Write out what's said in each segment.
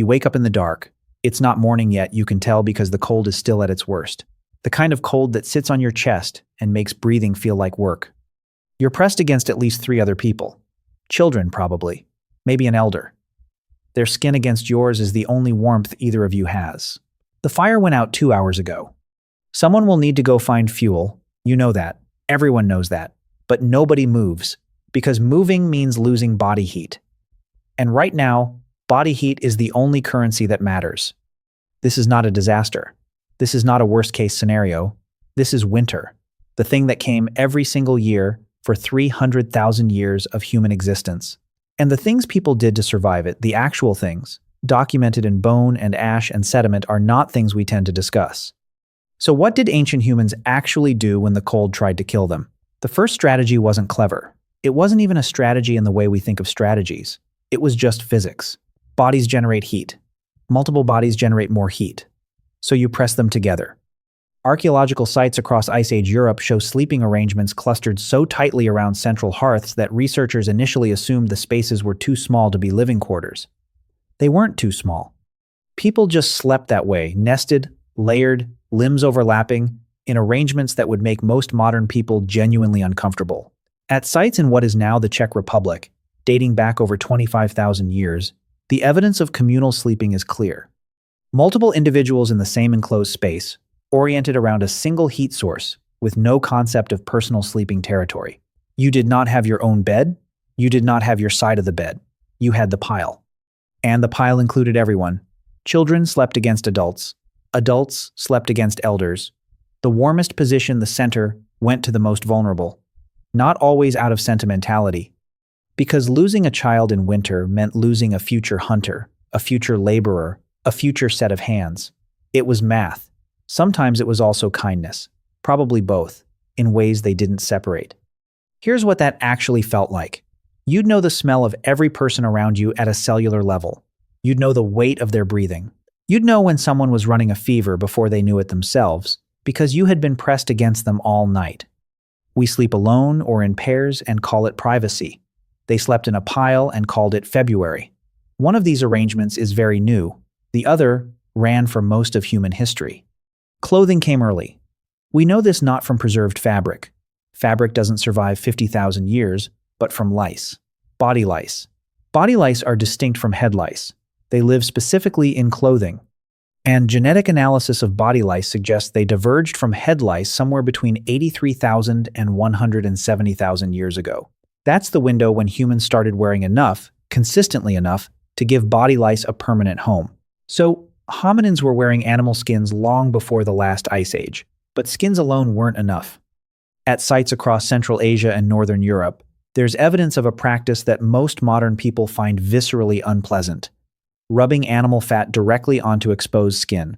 You wake up in the dark. It's not morning yet, you can tell because the cold is still at its worst. The kind of cold that sits on your chest and makes breathing feel like work. You're pressed against at least 3 other people. Children, probably. Maybe an elder. Their skin against yours is the only warmth either of you has. The fire went out 2 hours ago. Someone will need to go find fuel. You know that. Everyone knows that. But nobody moves, because moving means losing body heat. And right now, body heat is the only currency that matters. This is not a disaster. This is not a worst-case scenario. This is winter, the thing that came every single year for 300,000 years of human existence. And the things people did to survive it, the actual things, documented in bone and ash and sediment, are not things we tend to discuss. So what did ancient humans actually do when the cold tried to kill them? The first strategy wasn't clever. It wasn't even a strategy in the way we think of strategies. It was just physics. Bodies generate heat. Multiple bodies generate more heat. So you press them together. Archaeological sites across Ice Age Europe show sleeping arrangements clustered so tightly around central hearths that researchers initially assumed the spaces were too small to be living quarters. They weren't too small. People just slept that way, nested, layered, limbs overlapping, in arrangements that would make most modern people genuinely uncomfortable. At sites in what is now the Czech Republic, dating back over 25,000 years, the evidence of communal sleeping is clear. Multiple individuals in the same enclosed space, oriented around a single heat source, with no concept of personal sleeping territory. You did not have your own bed. You did not have your side of the bed. You had the pile. And the pile included everyone. Children slept against adults. Adults slept against elders. The warmest position, the center, went to the most vulnerable. Not always out of sentimentality. Because losing a child in winter meant losing a future hunter, a future laborer, a future set of hands. It was math. Sometimes it was also kindness. Probably both, in ways they didn't separate. Here's what that actually felt like. You'd know the smell of every person around you at a cellular level. You'd know the weight of their breathing. You'd know when someone was running a fever before they knew it themselves, because you had been pressed against them all night. We sleep alone or in pairs and call it privacy. They slept in a pile and called it February. One of these arrangements is very new. The other ran for most of human history. Clothing came early. We know this not from preserved fabric. Fabric doesn't survive 50,000 years, but from lice. Body lice. Body lice are distinct from head lice. They live specifically in clothing. And genetic analysis of body lice suggests they diverged from head lice somewhere between 83,000 and 170,000 years ago. That's the window when humans started wearing enough, consistently enough, to give body lice a permanent home. So, hominins were wearing animal skins long before the last ice age, but skins alone weren't enough. At sites across Central Asia and Northern Europe, there's evidence of a practice that most modern people find viscerally unpleasant: rubbing animal fat directly onto exposed skin,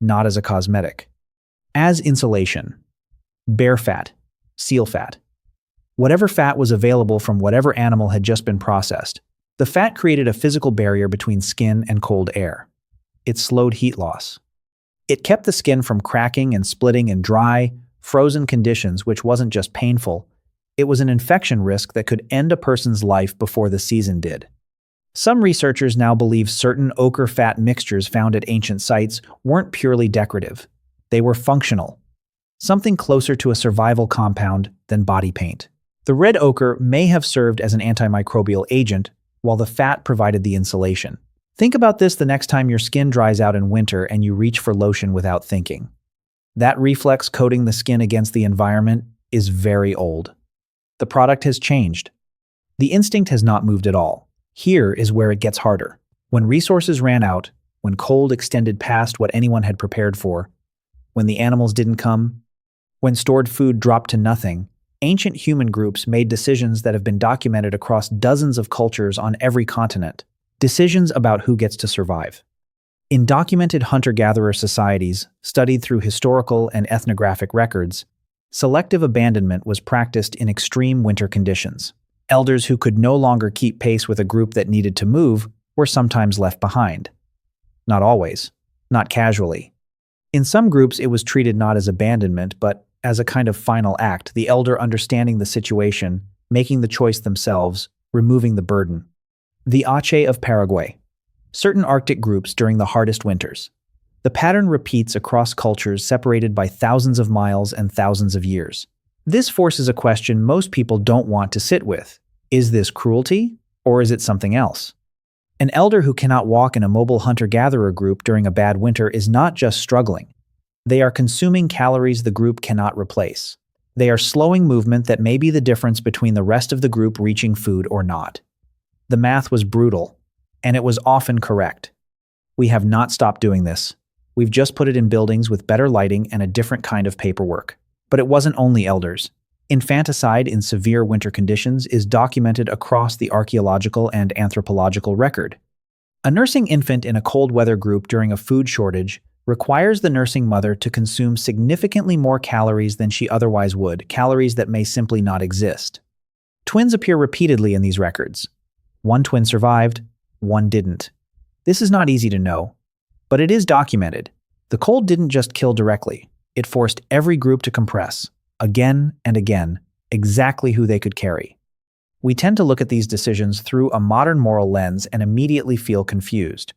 not as a cosmetic. As insulation. Bear fat, seal fat. Whatever fat was available from whatever animal had just been processed. The fat created a physical barrier between skin and cold air. It slowed heat loss. It kept the skin from cracking and splitting in dry, frozen conditions, which wasn't just painful. It was an infection risk that could end a person's life before the season did. Some researchers now believe certain ochre fat mixtures found at ancient sites weren't purely decorative. They were functional, something closer to a survival compound than body paint. The red ochre may have served as an antimicrobial agent, while the fat provided the insulation. Think about this the next time your skin dries out in winter and you reach for lotion without thinking. That reflex coating the skin against the environment is very old. The product has changed. The instinct has not moved at all. Here is where it gets harder. When resources ran out, when cold extended past what anyone had prepared for, when the animals didn't come, when stored food dropped to nothing, ancient human groups made decisions that have been documented across dozens of cultures on every continent. Decisions about who gets to survive. In documented hunter-gatherer societies, studied through historical and ethnographic records, selective abandonment was practiced in extreme winter conditions. Elders who could no longer keep pace with a group that needed to move were sometimes left behind. Not always. Not casually. In some groups, it was treated not as abandonment, but as a kind of final act, the elder understanding the situation, making the choice themselves, removing the burden. The Aceh of Paraguay. certain Arctic groups during the hardest winters. The pattern repeats across cultures separated by thousands of miles and thousands of years. This forces a question most people don't want to sit with. Is this cruelty, or is it something else? An elder who cannot walk in a mobile hunter-gatherer group during a bad winter is not just struggling. They are consuming calories the group cannot replace. They are slowing movement that may be the difference between the rest of the group reaching food or not. The math was brutal, and it was often correct. We have not stopped doing this. We've just put it in buildings with better lighting and a different kind of paperwork. But it wasn't only elders. Infanticide in severe winter conditions is documented across the archaeological and anthropological record. A nursing infant in a cold weather group during a food shortage requires the nursing mother to consume significantly more calories than she otherwise would, calories that may simply not exist. Twins appear repeatedly in these records. One twin survived, one didn't. This is not easy to know, but it is documented. The cold didn't just kill directly. It forced every group to compress, again and again, exactly who they could carry. We tend to look at these decisions through a modern moral lens and immediately feel confused.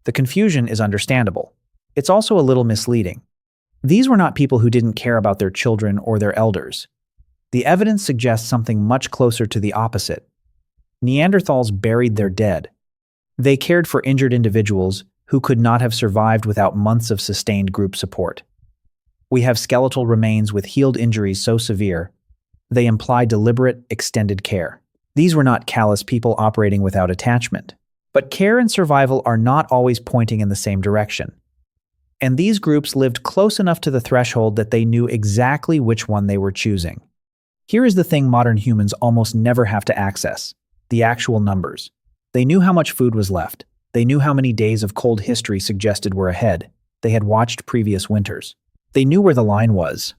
The confusion is understandable. It's also a little misleading. These were not people who didn't care about their children or their elders. The evidence suggests something much closer to the opposite. Neanderthals buried their dead. They cared for injured individuals who could not have survived without months of sustained group support. We have skeletal remains with healed injuries so severe, they imply deliberate, extended care. These were not callous people operating without attachment. But care and survival are not always pointing in the same direction. And these groups lived close enough to the threshold that they knew exactly which one they were choosing. Here is the thing modern humans almost never have to access: the actual numbers. They knew how much food was left. They knew how many days of cold history suggested were ahead. They had watched previous winters. They knew where the line was.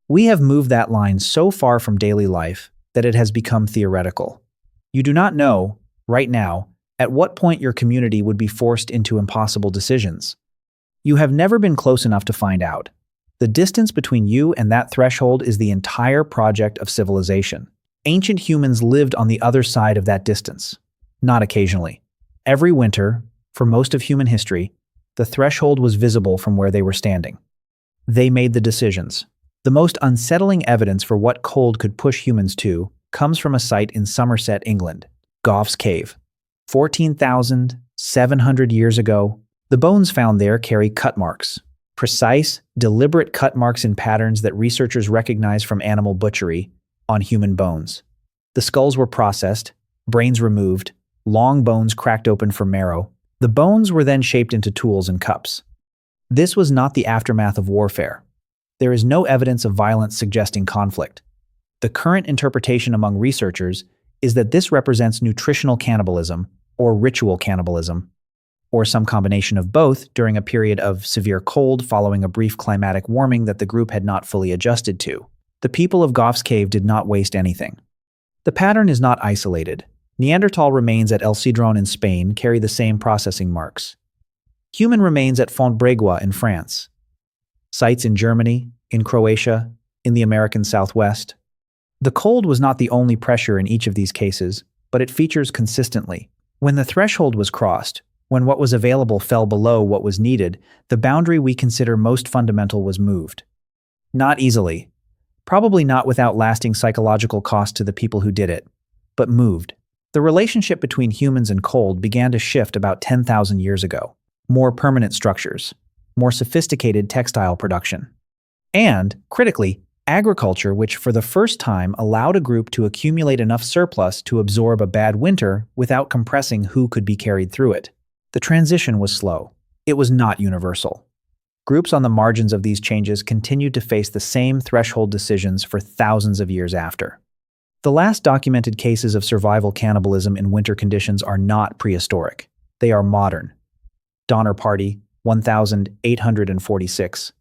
We have moved that line so far from daily life that it has become theoretical. You do not know, right now, at what point your community would be forced into impossible decisions. You have never been close enough to find out. The distance between you and that threshold is the entire project of civilization. Ancient humans lived on the other side of that distance. Not occasionally. Every winter, for most of human history, the threshold was visible from where they were standing. They made the decisions. The most unsettling evidence for what cold could push humans to comes from a site in Somerset, England, Gough's Cave. 14,700 years ago, the bones found there carry cut marks. Precise, deliberate cut marks in patterns that researchers recognize from animal butchery on human bones. The skulls were processed, brains removed, long bones cracked open for marrow. The bones were then shaped into tools and cups. This was not the aftermath of warfare. There is no evidence of violence suggesting conflict. The current interpretation among researchers is that this represents nutritional cannibalism or ritual cannibalism, or some combination of both during a period of severe cold following a brief climatic warming that the group had not fully adjusted to. The people of Gough's Cave did not waste anything. The pattern is not isolated. Neanderthal remains at El Cedron in Spain carry the same processing marks. Human remains at Fontbregua in France. Sites in Germany, in Croatia, in the American Southwest. The cold was not the only pressure in each of these cases, but it features consistently. When the threshold was crossed, when what was available fell below what was needed, the boundary we consider most fundamental was moved. Not easily. Probably not without lasting psychological cost to the people who did it, but moved. The relationship between humans and cold began to shift about 10,000 years ago. More permanent structures, more sophisticated textile production, and, critically, agriculture, which for the first time allowed a group to accumulate enough surplus to absorb a bad winter without compressing who could be carried through it. The transition was slow. It was not universal. Groups on the margins of these changes continued to face the same threshold decisions for thousands of years after. The last documented cases of survival cannibalism in winter conditions are not prehistoric. They are modern. Donner Party, 1846.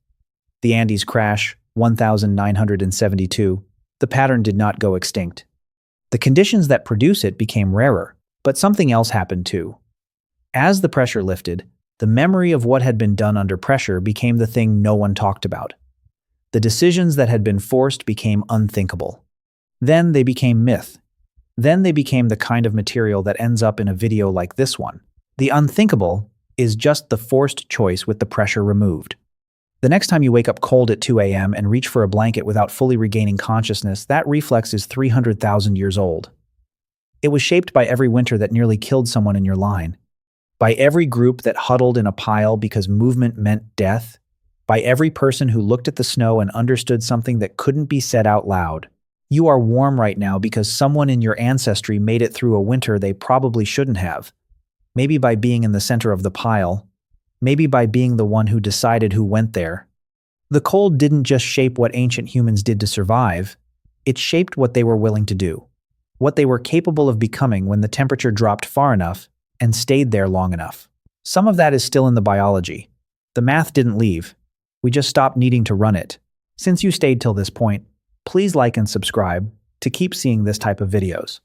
The Andes Crash, 1972. The pattern did not go extinct. The conditions that produce it became rarer, but something else happened too. As the pressure lifted, the memory of what had been done under pressure became the thing no one talked about. The decisions that had been forced became unthinkable. Then they became myth. Then they became the kind of material that ends up in a video like this one. The unthinkable is just the forced choice with the pressure removed. The next time you wake up cold at 2 a.m. and reach for a blanket without fully regaining consciousness, that reflex is 300,000 years old. It was shaped by every winter that nearly killed someone in your line, by every group that huddled in a pile because movement meant death, by every person who looked at the snow and understood something that couldn't be said out loud. You are warm right now because someone in your ancestry made it through a winter they probably shouldn't have. Maybe by being in the center of the pile, maybe by being the one who decided who went there. The cold didn't just shape what ancient humans did to survive, it shaped what they were willing to do, what they were capable of becoming when the temperature dropped far enough and stayed there long enough. Some of that is still in the biology. The math didn't leave. We just stopped needing to run it. Since you stayed till this point, please like and subscribe to keep seeing this type of videos.